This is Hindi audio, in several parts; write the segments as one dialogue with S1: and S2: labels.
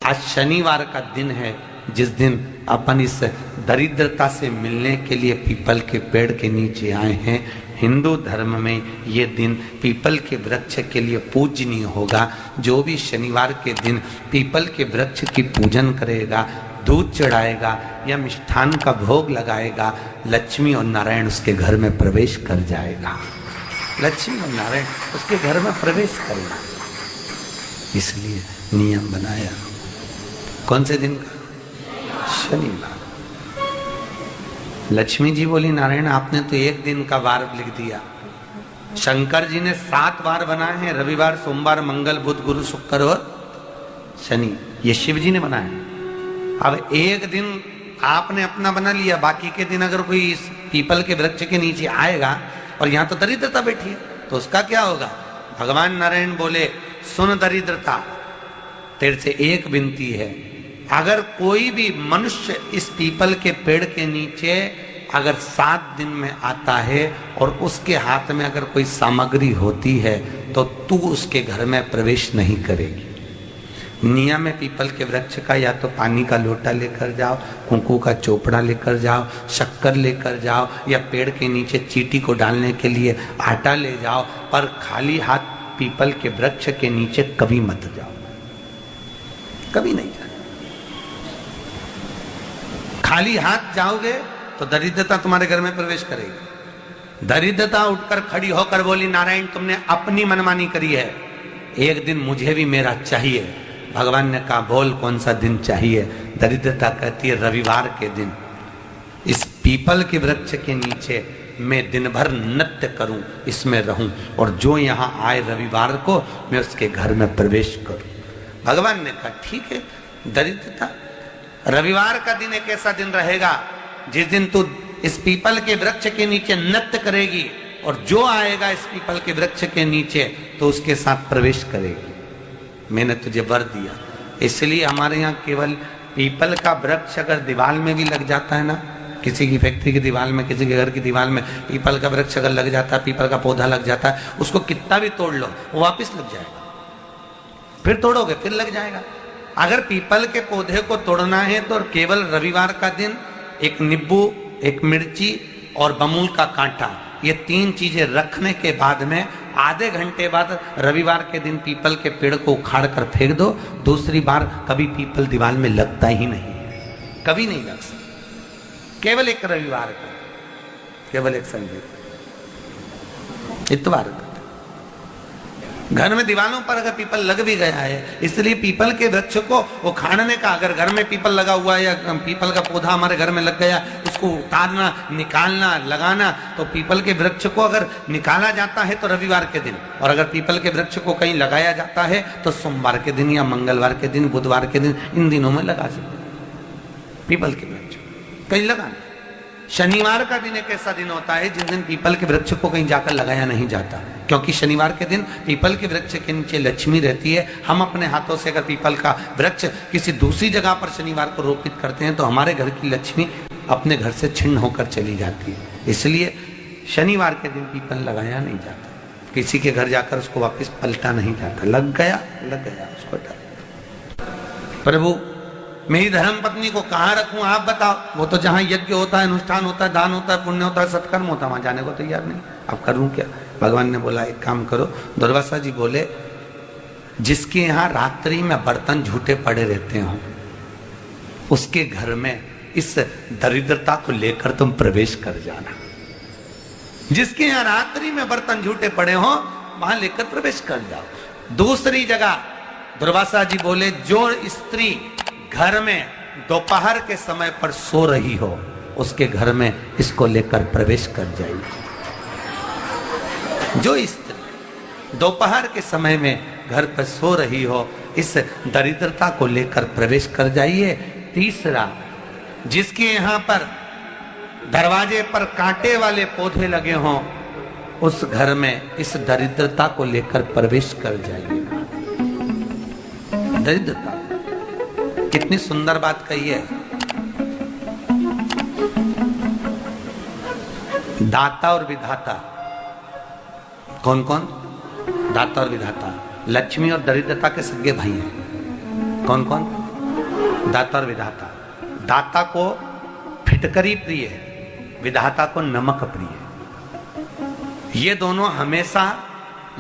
S1: आज शनिवार का दिन है, जिस दिन अपन इस दरिद्रता से मिलने के लिए पीपल के पेड़ के नीचे आए हैं। हिंदू धर्म में ये दिन पीपल के वृक्ष के लिए पूजनीय होगा। जो भी शनिवार के दिन पीपल के वृक्ष की पूजन करेगा, दूध चढ़ाएगा या मिष्ठान का भोग लगाएगा, लक्ष्मी और नारायण उसके घर में प्रवेश कर जाएगा। लक्ष्मी और नारायण उसके घर में प्रवेश करेगा। इसलिए नियम बनाया। कौन से दिन का? शनिवार। लक्ष्मी जी बोली, नारायण आपने तो एक दिन का वार लिख दिया। शंकर जी ने 7 वार बनाए हैं, रविवार, सोमवार, मंगल, बुध, गुरु, शुक्र और शनि। ये शिव जी ने बनाया। अब एक दिन आपने अपना बना लिया, बाकी के दिन अगर कोई इस पीपल के वृक्ष के नीचे आएगा और यहाँ तो दरिद्रता बैठी है, तो उसका क्या होगा? भगवान नारायण बोले, सुन दरिद्रता, तेरे से एक विनती है, अगर कोई भी मनुष्य इस पीपल के पेड़ के नीचे अगर 7 दिन में आता है और उसके हाथ में अगर कोई सामग्री होती है तो तू उसके घर में प्रवेश नहीं करेगी। नियम है पीपल के वृक्ष का, या तो पानी का लोटा लेकर जाओ, कुंकू का चोपड़ा लेकर जाओ, शक्कर लेकर जाओ, या पेड़ के नीचे चींटी को डालने के लिए आटा ले जाओ, पर खाली हाथ पीपल के वृक्ष के नीचे कभी मत जाओ, कभी नहीं जाओ। खाली हाथ जाओगे तो दरिद्रता तुम्हारे घर में प्रवेश करेगी। दरिद्रता उठकर खड़ी होकर बोली, नारायण तुमने अपनी मनमानी करी है, एक दिन मुझे भी मेरा चाहिए। भगवान ने कहा, बोल कौन सा दिन चाहिए? दरिद्रता कहती है, रविवार के दिन इस पीपल के वृक्ष के नीचे मैं दिन भर नृत्य करूं, इसमें रहूं, और जो यहां आए रविवार को मैं उसके घर में प्रवेश करूं। भगवान ने कहा, ठीक है। दरिद्रता, रविवार का दिन एक ऐसा दिन रहेगा जिस दिन तू इस पीपल के वृक्ष के नीचे नृत्य करेगी, और जो आएगा इस पीपल के वृक्ष के नीचे तो उसके साथ प्रवेश करेगी। मैंने तुझे वर दिया। इसलिए हमारे यहाँ केवल पीपल का वृक्ष अगर दीवार में भी लग जाता है ना, किसी की फैक्ट्री की दीवार में, किसी के घर की दीवार में पीपल का वृक्ष अगर लग जाता है, पीपल का पौधा लग जाता है, उसको कितना भी तोड़ लो वो वापिस लग जाएगा। फिर तोड़ोगे फिर लग जाएगा। अगर पीपल के पौधे को तोड़ना है तो केवल रविवार का दिन एक नींबू, एक मिर्ची और बमूल का कांटा, ये 3 चीजें रखने के बाद में आधे घंटे बाद रविवार के दिन पीपल के पेड़ को उखाड़ कर फेंक दो। दूसरी बार कभी पीपल दीवार में लगता ही नहीं, कभी नहीं लग सकता। केवल एक रविवार का, केवल एक संडे, इतवार का। घर में दीवारों पर अगर पीपल लग भी गया है, इसलिए पीपल के वृक्ष को उखाड़ने का, अगर घर में पीपल लगा हुआ है या पीपल का पौधा हमारे घर में लग गया, उसको उतारना, निकालना, लगाना, तो पीपल के वृक्ष को अगर निकाला जाता है तो रविवार के दिन, और अगर पीपल के वृक्ष को कहीं लगाया जाता है तो सोमवार के दिन या मंगलवार के दिन, बुधवार के दिन, इन दिनों में लगा सकते हैं पीपल के वृक्ष कहीं लगाना। शनिवार का दिन एक ऐसा दिन होता है जिस दिन पीपल के वृक्ष को कहीं जाकर लगाया नहीं जाता, क्योंकि शनिवार के दिन पीपल के वृक्ष के नीचे लक्ष्मी रहती है। हम अपने हाथों से अगर पीपल का वृक्ष किसी दूसरी जगह पर शनिवार को रोपित करते हैं तो हमारे घर की लक्ष्मी अपने घर से छिन्न होकर चली जाती है। इसलिए शनिवार के दिन पीपल लगाया नहीं जाता, किसी के घर जाकर उसको वापस पलटा नहीं जाता। लग गया उसको डाल। प्रभु मेरी धर्म पत्नी को कहाँ रखूं आप बताओ? वो तो जहां यज्ञ होता है, अनुष्ठान होता है, दान होता है, पुण्य होता है, सत्कर्म होता है, वहां जाने को तैयार नहीं। अब करूं क्या? भगवान ने बोला, एक काम करो। दुर्वासा जी बोले, जिसके यहाँ रात्रि में बर्तन झूठे पड़े रहते हो, उसके घर में इस दरिद्रता को लेकर तुम प्रवेश कर जाना। जिसके यहाँ रात्रि में बर्तन झूठे पड़े हो, वहां लेकर प्रवेश कर जाओ। दूसरी जगह दुर्वासा जी बोले, जो स्त्री घर में दोपहर के समय पर सो रही हो, उसके घर में इसको लेकर प्रवेश कर जाइए। जो स्त्री दोपहर के समय में घर पर सो रही हो, इस दरिद्रता को लेकर प्रवेश कर जाइए। तीसरा, जिसके यहाँ पर दरवाजे पर कांटे वाले पौधे लगे हों, उस घर में इस दरिद्रता को लेकर प्रवेश कर जाइए। दरिद्रता, कितनी सुंदर बात कही है। दाता और विधाता, कौन कौन? दाता और विधाता। लक्ष्मी और दरिद्रता के सगे भाई हैं। कौन कौन? दाता और विधाता। दाता को फिटकरी प्रिय है, विधाता को नमक प्रिय है। ये दोनों हमेशा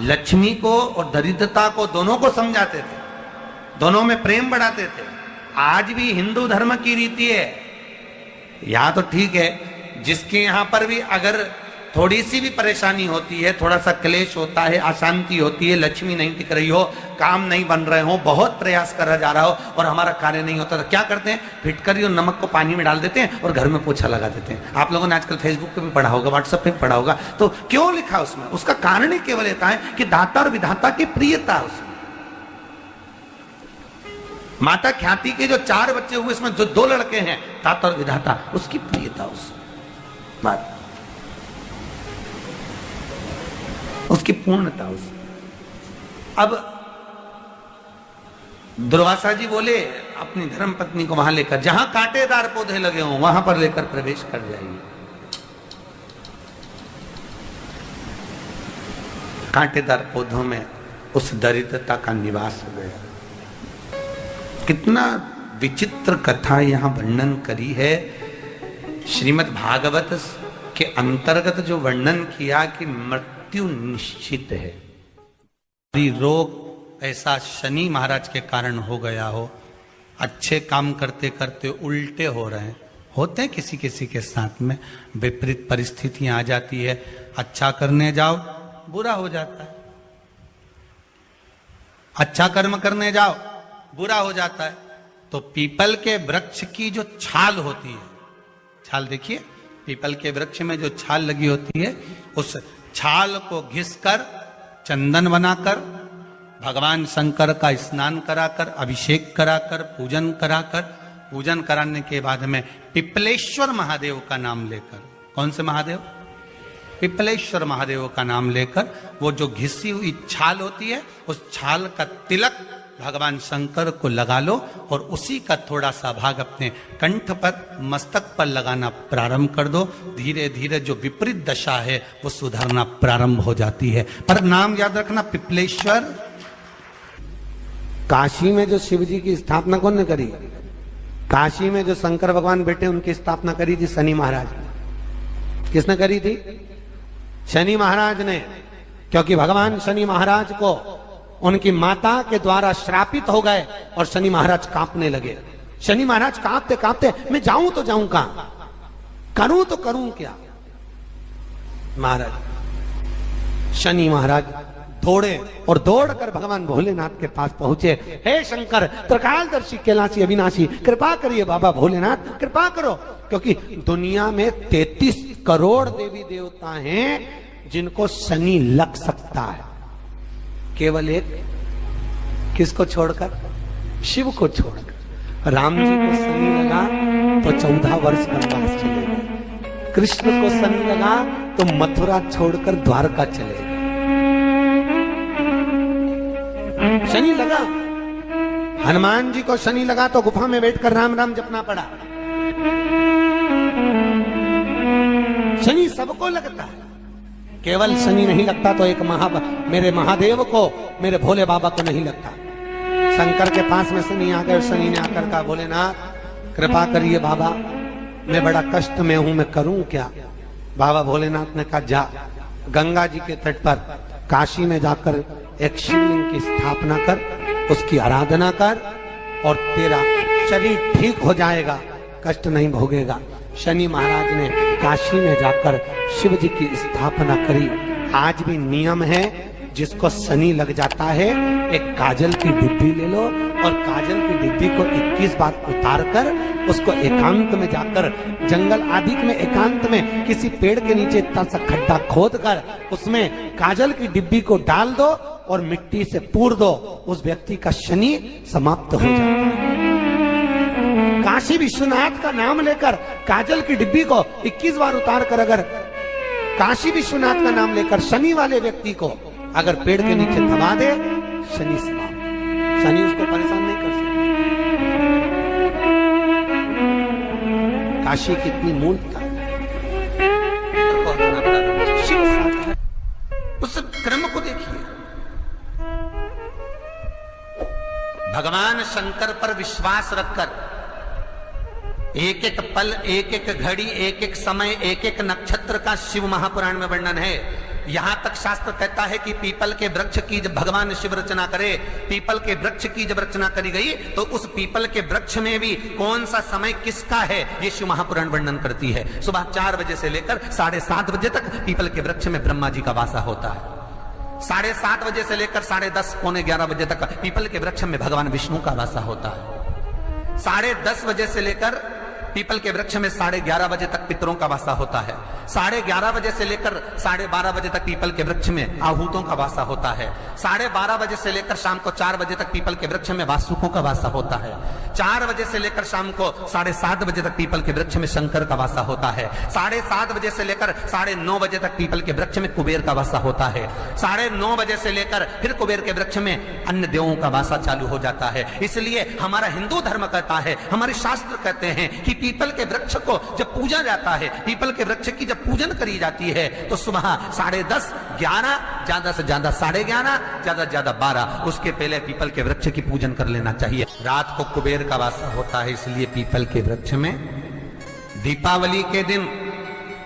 S1: लक्ष्मी को और दरिद्रता को दोनों को समझाते थे, दोनों में प्रेम बढ़ाते थे। आज भी हिंदू धर्म की रीति है, यहां तो ठीक है, जिसके यहां पर भी अगर थोड़ी सी भी परेशानी होती है, थोड़ा सा क्लेश होता है, अशांति होती है, लक्ष्मी नहीं टिक रही हो, काम नहीं बन रहे हो, बहुत प्रयास करा जा रहा हो और हमारा कार्य नहीं होता, तो क्या करते हैं? फिटकरी और नमक को पानी में डाल देते हैं और घर में पोछा लगा देते हैं। आप लोगों ने आजकल फेसबुक पे भी पढ़ा होगा, व्हाट्सएप पे भी पढ़ा होगा। तो क्यों लिखा उसमें? उसका कारण ही केवल ये है कि दाता और विधाता की प्रियता उसमें। माता ख्याति के जो 4 बच्चे हुए, इसमें जो 2 लड़के हैं, दाता और विधाता, उसकी प्रियता उसमें, उसकी पूर्णता उसमें। अब दुर्वासा जी बोले अपनी धर्म पत्नी को वहां लेकर, जहां कांटेदार पौधे लगे हों वहां पर लेकर प्रवेश कर जाइए। कांटेदार पौधों में उस दरिद्रता का निवास हो गया। कितना विचित्र कथा यहां वर्णन करी है। श्रीमद् भागवत के अंतर्गत जो वर्णन किया कि मृत्यु निश्चित है, रोग ऐसा शनि महाराज के कारण हो गया हो, अच्छे काम करते करते उल्टे हो रहे हैं, होते हैं किसी किसी के साथ में, विपरीत परिस्थितियां आ जाती है, अच्छा करने जाओ बुरा हो जाता है, अच्छा कर्म करने जाओ बुरा हो जाता है। तो पीपल के वृक्ष की जो छाल होती है, छाल देखिए, पीपल के वृक्ष में जो छाल लगी होती है, उस छाल को घिसकर चंदन बनाकर भगवान शंकर का स्नान कराकर, अभिषेक कराकर, पूजन कराकर, पूजन कराने के बाद में पिपलेश्वर महादेव का नाम लेकर, कौन से महादेव? पिपलेश्वर महादेव का नाम लेकर वो जो घिसी हुई छाल होती है, उस छाल का तिलक भगवान शंकर को लगा लो और उसी का थोड़ा सा भाग अपने कंठ पर, मस्तक पर लगाना प्रारंभ कर दो। धीरे धीरे जो विपरीत दशा है वो सुधरना प्रारंभ हो जाती है। पर नाम याद रखना, पिपलेश्वर। काशी में जो शिव जी की स्थापना कौन ने करी? काशी में जो शंकर भगवान बैठे उनकी स्थापना करी थी शनि महाराज ने। किसने करी थी? शनि महाराज ने। क्योंकि भगवान शनि महाराज को उनकी माता के द्वारा श्रापित हो गए और शनि महाराज कांपने लगे। शनि महाराज कांपते कांपते, मैं जाऊं तो जाऊं कहां, करूं तो करूं क्या? महाराज शनि महाराज दौड़े और दौड़कर भगवान भोलेनाथ के पास पहुंचे। हे शंकर, त्रिकालदर्शी, कैलाशी, अविनाशी, कृपा करिए बाबा भोलेनाथ, कृपा करो। क्योंकि दुनिया में 33 करोड़ देवी देवता हैं जिनको शनि लग सकता है, केवल एक किसको छोड़कर? शिव को छोड़कर। राम जी को शनि लगा तो 14 वर्ष वनवास चले गए। कृष्ण को शनि लगा तो मथुरा छोड़कर द्वारका चले गए। शनि लगा। हनुमान जी को शनि लगा तो गुफा में बैठकर राम राम जपना पड़ा। शनि सबको लगता है, केवल शनि नहीं लगता तो एक मेरे महादेव को, मेरे भोले बाबा को नहीं लगता। शंकर के पास में शनि आ गए। शनि ने आकर कहा, भोलेनाथ कृपा करिए बाबा, मैं बड़ा कष्ट में हूं, मैं करूं क्या? बाबा भोलेनाथ ने कहा, जा गंगा जी के तट पर काशी में जाकर एक शिवलिंग की स्थापना कर, उसकी आराधना कर और तेरा शरीर ठीक हो जाएगा, कष्ट नहीं भोगेगा। शनि महाराज ने काशी में जाकर शिव जी की स्थापना करी। आज भी नियम है, जिसको शनि लग जाता है एक काजल की डिब्बी ले लो और काजल की डिब्बी को 21 बार उतार कर उसको एकांत में जाकर, जंगल आदि में एकांत में किसी पेड़ के नीचे इतना सा खड्डा खोद कर उसमें काजल की डिब्बी को डाल दो और मिट्टी से पूर दो, उस व्यक्ति का शनि समाप्त हो जाता है। काशी विश्वनाथ का नाम लेकर काजल की डिब्बी को 21 बार उतार कर अगर काशी विश्वनाथ का नाम लेकर शनि वाले व्यक्ति को अगर पेड़ के नीचे दबा दे, शनि समाप्त। शनि उसको परेशान नहीं कर सकता। काशी कितनी मूलता है। उस क्रम को देखिए। भगवान शंकर पर विश्वास रखकर एक एक पल, एक एक घड़ी, एक एक समय, एक एक नक्षत्र का शिव महापुराण में वर्णन है। यहां तक शास्त्र कहता है कि पीपल के वृक्ष की जब भगवान शिव रचना करे, पीपल के वृक्ष की जब रचना करी गई तो उस पीपल के वृक्ष में भी कौन सा समय किसका है, ये शिव महापुराण वर्णन करती है। सुबह 4 बजे से लेकर 7:30 बजे तक पीपल के वृक्ष में ब्रह्मा जी का वासा होता है। 7:30 बजे से लेकर 10:30 पौने 11 बजे तक पीपल के वृक्ष में भगवान विष्णु का वासा होता है। 10:30 बजे से लेकर पीपल के वृक्ष में 11:30 बजे तक पितरों का वासा होता है। 11:30 बजे से लेकर 12:30 बजे तक पीपल के वृक्ष में आहूतों का वासा होता है। 12:30 बजे से लेकर शाम को 4 बजे तक पीपल के वृक्ष में वासुकों का वासा होता है। 4 बजे से लेकर शाम को 7:30 बजे तक पीपल के वृक्ष में शंकर का वासा होता है। 7:30 बजे से लेकर 9:30 बजे तक पीपल के वृक्ष में कुबेर का वासा होता है। 9:30 बजे से लेकर फिर कुबेर के वृक्ष में अन्य देवों का वासा चालू हो जाता है। इसलिए हमारा हिंदू धर्म कहता है, हमारे शास्त्र कहते हैं कि पीपल के वृक्ष को जब पूजा जाता है, पीपल के वृक्ष की जब पूजन करी जाती है तो सुबह 10:30, 11, ज्यादा से ज्यादा 11:30, ज्यादा से ज्यादा 12, उसके पहले पीपल के वृक्ष की पूजन कर लेना चाहिए। रात को कुबेर का वासा होता है, इसलिए पीपल के वृक्ष में दीपावली के दिन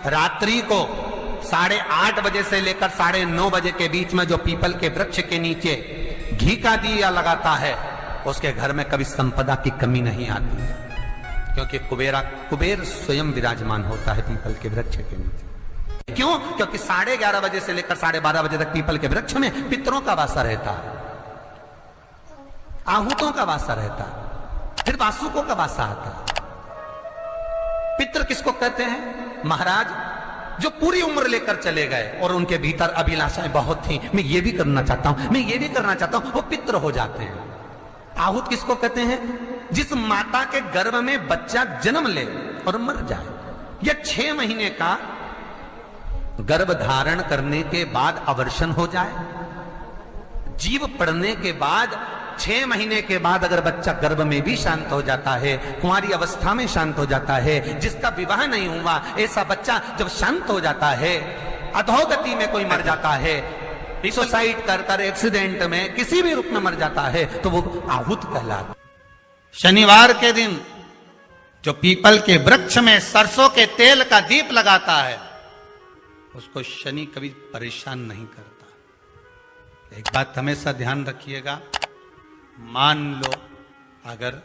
S1: रात्रि को 8:30 बजे से लेकर 9:30 बजे के बीच में जो पीपल के वृक्ष के नीचे घी का दिया लगाता है, उसके घर में कभी संपदा की कमी नहीं आती है, क्योंकि कुबेर स्वयं विराजमान होता है पीपल के वृक्ष के नीचे। क्यों? क्योंकि 11:30 बजे से लेकर 12:30 बजे तक पीपल के वृक्ष में पितरों का वासा रहता है, आहूतों का वासा रहता है, फिर वासुकों का वासा आता है। पितृ किसको कहते हैं? महाराज जो पूरी उम्र लेकर चले गए और उनके भीतर अभिलाषाएं बहुत थी, मैं ये भी करना चाहता हूं, मैं ये भी करना चाहता हूं, वो पितृ हो जाते हैं। आहूत किसको कहते हैं? जिस माता के गर्भ में बच्चा जन्म ले और मर जाए, या 6 महीने का गर्भ धारण करने के बाद अवर्षण हो जाए, जीव पड़ने के बाद 6 महीने के बाद अगर बच्चा गर्भ में भी शांत हो जाता है, कुंवारी अवस्था में शांत हो जाता है, जिसका विवाह नहीं हुआ ऐसा बच्चा जब शांत हो जाता है, अधोगति में कोई मर जाता है, सुसाइड कर एक्सीडेंट में किसी भी रूप में मर जाता है, तो वो आहूत कहलाता। शनिवार के दिन जो पीपल के वृक्ष में सरसों के तेल का दीप लगाता है, उसको शनि कभी परेशान नहीं करता। एक बात हमेशा ध्यान रखिएगा, मान लो अगर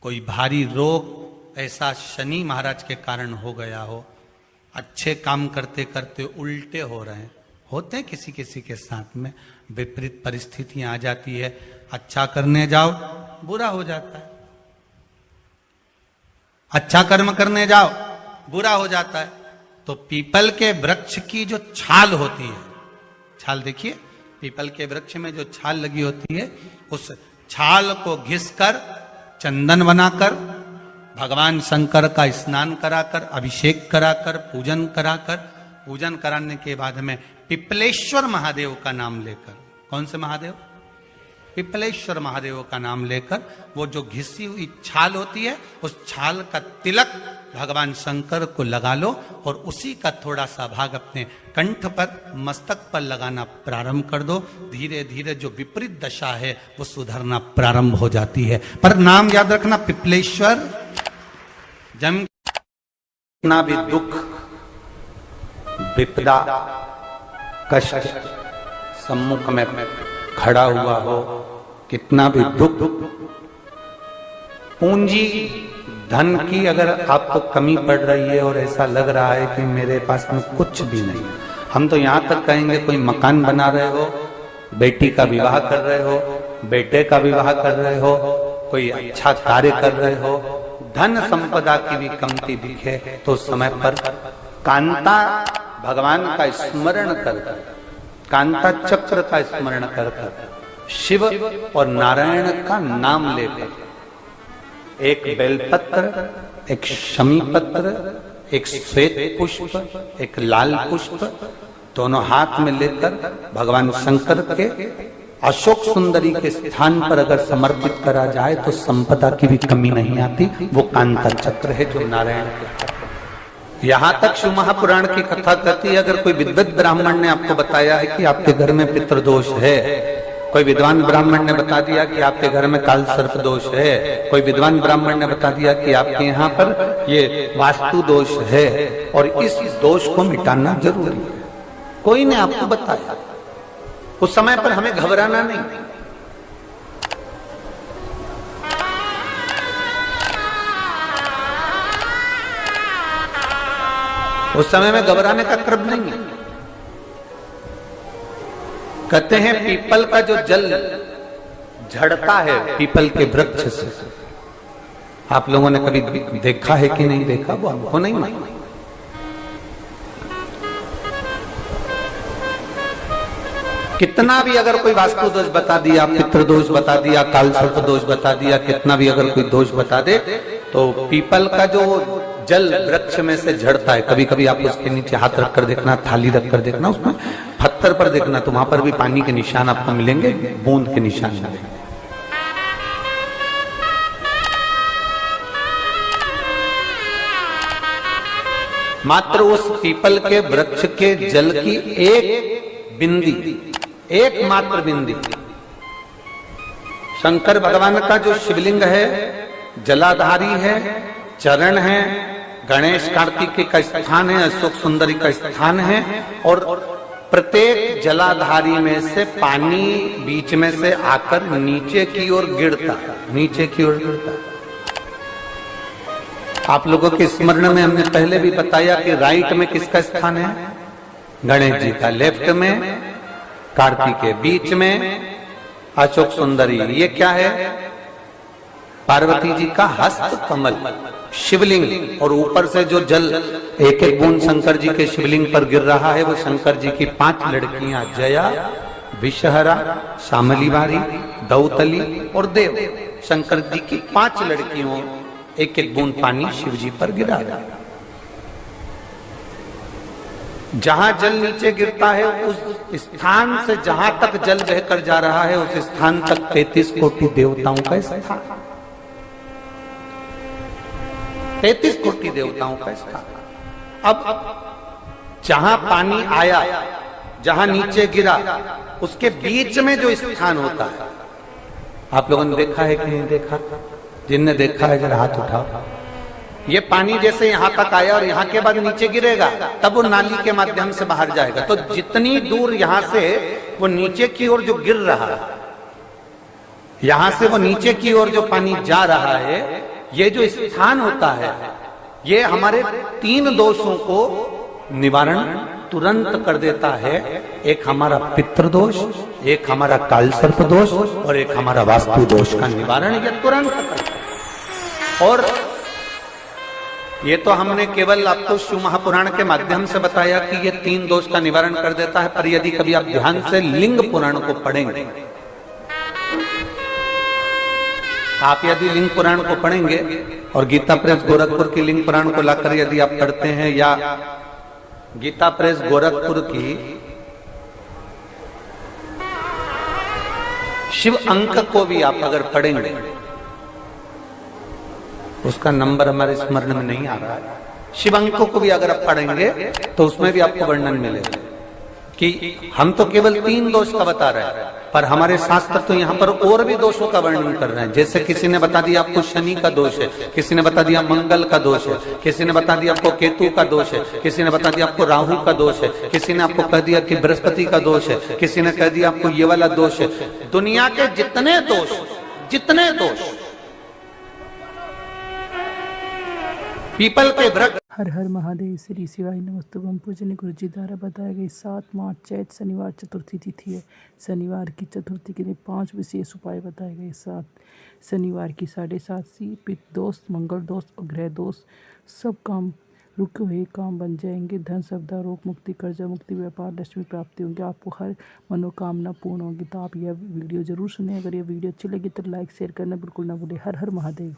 S1: कोई भारी रोग ऐसा शनि महाराज के कारण हो गया हो, अच्छे काम करते करते उल्टे हो रहे हैं, होते हैं किसी किसी के साथ में, विपरीत परिस्थितियां आ जाती है, अच्छा करने जाओ बुरा हो जाता है, अच्छा कर्म करने जाओ बुरा हो जाता है। तो पीपल के वृक्ष की जो छाल होती है, छाल देखिए, पीपल के वृक्ष में जो छाल लगी होती है, उस छाल को घिसकर चंदन बनाकर भगवान शंकर का स्नान कराकर, अभिषेक कराकर, पूजन कराने के बाद में पिपलेश्वर महादेव का नाम लेकर, कौन से महादेव? पिपलेश्वर महादेव का नाम लेकर वो जो घिसी हुई छाल होती है, उस छाल का तिलक भगवान शंकर को लगा लो और उसी का थोड़ा सा भाग अपने कंठ पर, मस्तक पर लगाना प्रारंभ कर दो। धीरे धीरे जो विपरीत दशा है वो सुधरना प्रारंभ हो जाती है। पर नाम याद रखना, पिपलेश्वर। जम कितना भी दुख, विपदा, कष्ट सम्मुख में खड़ा हुआ हो, कितना भी दुख, पूंजी धन की अगर आपको कमी पड़ रही है और ऐसा लग रहा है कि मेरे पास में कुछ भी नहीं, हम तो यहां तक कहेंगे कोई मकान बना रहे हो, बेटी का विवाह कर रहे हो, बेटे का विवाह कर रहे हो, कोई अच्छा कार्य कर रहे हो, धन संपदा की भी कमती दिखे तो समय पर कांता भगवान का स्मरण कर, कांता चक्र का स्मरण कर, शिव और नारायण का नाम लेकर, एक बेलपत्र, एक शमी पत्र, एक श्वेत पुष्प, एक लाल पुष्प, दोनों हाथ में लेकर भगवान शंकर के अशोक सुंदरी के स्थान पर अगर समर्पित करा जाए तो संपदा की भी कमी नहीं आती। वो कांता चक्र है जो नारायण के। यहां तक शिव महापुराण की कथा कहती है, अगर कोई विद्वत ब्राह्मण ने आपको बताया है कि आपके घर में पितृदोष है कोई विद्वान ब्राह्मण ने बता दिया कि आपके घर में काल सर्प दोष है, कोई विद्वान ब्राह्मण ने बता दिया कि आपके यहाँ पर ये वास्तु दोष है, और इस दोष को मिटाना जरूरी है। कोई ने आपको बताया, उस समय पर हमें घबराना नहीं। उस समय में घबराने का क्रम नहीं है। कहते हैं पीपल का जो जल झड़ता है पीपल के वृक्ष से, आप लोगों ने कभी देखा है कि नहीं देखा, वो हमको नहीं मालूम। कितना भी अगर कोई वास्तु दोष बता दिया, पितृ दोष बता दिया, काल सर्प दोष बता दिया, कितना भी अगर कोई दोष बता दे, तो पीपल का जो जल वृक्ष में से झड़ता है, कभी कभी आप उसके नीचे हाथ रखकर देखना, थाली रखकर देखना, उसमें पत्थर पर देखना, तो वहां पर भी पानी के निशान आपको मिलेंगे, बूंद के निशान मिलेंगे। मात्र उस पीपल के वृक्ष के जल की एक बिंदी, एकमात्र बिंदी, शंकर भगवान का जो शिवलिंग है जलाधारी है, चरण है, गणेश कार्तिक का स्थान है, अशोक सुंदरी का स्थान है, और प्रत्येक जलाधारी में से पानी बीच में से आकर नीचे की ओर गिरता है, नीचे की ओर गिरता है। आप लोगों के स्मरण में हमने पहले भी बताया कि राइट में किसका स्थान है, गणेश जी का, लेफ्ट में कार्तिक के, बीच में अशोक सुंदरी, ये क्या है, पार्वती जी का हस्त कमल शिवलिंग, और ऊपर से जो जल एक एक बूंद शंकर जी के शिवलिंग पर गिर रहा है वो शंकर जी की 5 लड़कियां जया, विषहरा, शामली बारी, दौतली और देव, शंकर जी की 5 लड़कियों एक एक बूंद पानी शिव जी पर गिरा रहा है। जहां जल नीचे गिरता है उस स्थान से जहां तक जल बहकर जा रहा है उस स्थान तक 33 कोटि देवताओं का स्थान, 33 कोटि देवताओं का स्थान। अब जहां पानी आया, जहां नीचे गिरा, उसके बीच में जो स्थान होता है, आप लोगों ने देखा है कि नहीं देखा? जिनने देखा है जरा हाथ उठाओ। ये पानी जैसे यहां तक आया और यहां के बाद नीचे गिरेगा, तब वो नाली के माध्यम से बाहर जाएगा। तो जितनी दूर यहां से वो नीचे की ओर जो गिर रहा है, यहां से वो नीचे की ओर जो पानी जा रहा है, ये जो स्थान होता है, ये हमारे 3 दोषों को निवारण तुरंत कर देता है। एक हमारा पितृ दोष, एक हमारा काल सर्प दोष, और एक हमारा वास्तु दोष का निवारण ये तुरंत करता है। और ये तो हमने केवल आपको शिव महापुराण के माध्यम से बताया कि ये 3 दोष का निवारण कर देता है, पर यदि कभी आप ध्यान से लिंग पुराण को पढ़ेंगे, आप यदि लिंग पुराण को पढ़ेंगे और गीता प्रेस गोरखपुर की लिंग पुराण को लाकर यदि आप पढ़ते हैं, या गीता प्रेस गोरखपुर की शिव अंक को भी आप अगर पढ़ेंगे, उसका नंबर हमारे स्मरण में नहीं आ रहा है, शिव अंक को भी अगर आप पढ़ेंगे तो उसमें भी आपको वर्णन मिलेगा कि हम तो केवल 3 दोष का बता रहे हैं, पर हमारे शास्त्र तो यहाँ पर और भी दोषों का वर्णन कर रहे हैं। जैसे किसी ने बता दिया आपको शनि का दोष है, किसी ने बता दिया मंगल का दोष है, किसी ने बता दिया आपको केतु का दोष है, किसी ने बता दिया आपको राहु का दोष है, किसी ने आपको कह दिया कि बृहस्पति का दोष है, किसी ने कह दिया आपको ये वाला दोष है। दुनिया के जितने दोष पीपल के वृक्ष।
S2: हर हर महादेव, श्री शिवाय नमस्तुभम। पूजनीय गुरु जी द्वारा बताया गया 7 मार्च चैत शनिवार चतुर्थी तिथि है। शनिवार की चतुर्थी के लिए 5 विशेष उपाय बताए गए। 7 शनिवार की 7:30 पित्त दोष, मंगल दोष और ग्रह दोष, सब काम रुके हुए काम बन जाएंगे। धन संपदा, रोग मुक्ति, कर्जा मुक्ति, व्यापार लक्ष्मी प्राप्ति होंगे। आपको हर मनोकामना पूर्ण होगी। तो आप यह वीडियो जरूर सुने। अगर यह वीडियो अच्छी लगी तो लाइक शेयर करना बिल्कुल ना भूलें। हर हर महादेव।